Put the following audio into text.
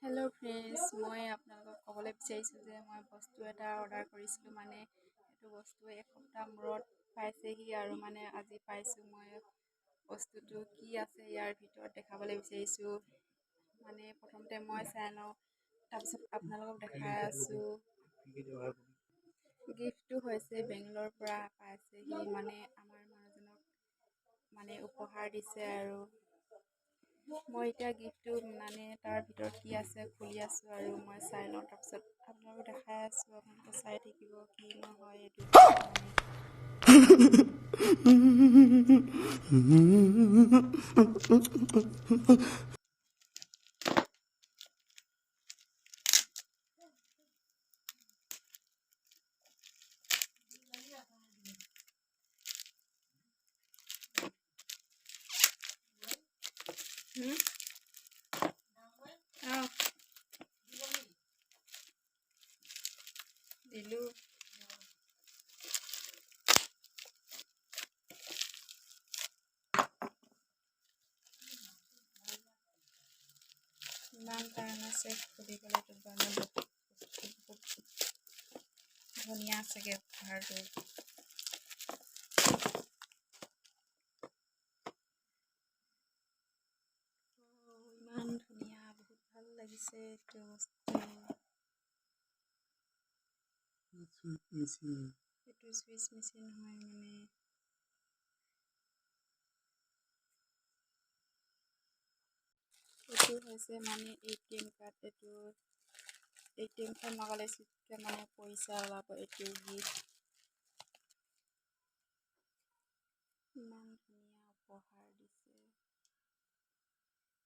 Hello' friends, মই আপোনালোকক ক'বলৈ বিচাৰিছোঁ যে মই বস্তু এটা অৰ্ডাৰ কৰিছিলোঁ। এইটো বস্তু এসপ্তাহ মূৰত পাইছেহি আৰু আজি পাইছোঁ। মই বস্তুটো কি আছে ইয়াৰ ভিতৰত দেখাবলৈ বিচাৰিছোঁ। প্ৰথমতে মই চাই লওঁ, তাৰপিছত আপোনালোকক দেখাই আছোঁ। গিফ্টটো হৈছে বেংগলোৰৰ পৰা পাইছেহি। আমাৰ মানুহজনক উপহাৰ দিছে আৰু মই এতিয়া গিফ্টটো তাৰ ভিতৰত কি আছে খুলি আছোঁ আৰু মই চাই লওঁ। তাৰপিছত আপোনালোকক দেখাই আছোঁ। আপোনালোকে চাই থাকিব কি নহয় এইটো দিলোঁ। ইমান টাইম আছে খুলিবলৈ, বহুত ধুনীয়া চাগে উপহাৰটো। ইমান ধুনীয়া, বহুত ভাল লাগিছে এইটো বস্তু। এইটো চুইচ মেচিন হয়। এইটো হৈছে ATM কাৰ্ড। এইটো ATM কাৰ্ড লগালে পইচা ওলাব। এইটো গিফ্ট ইমান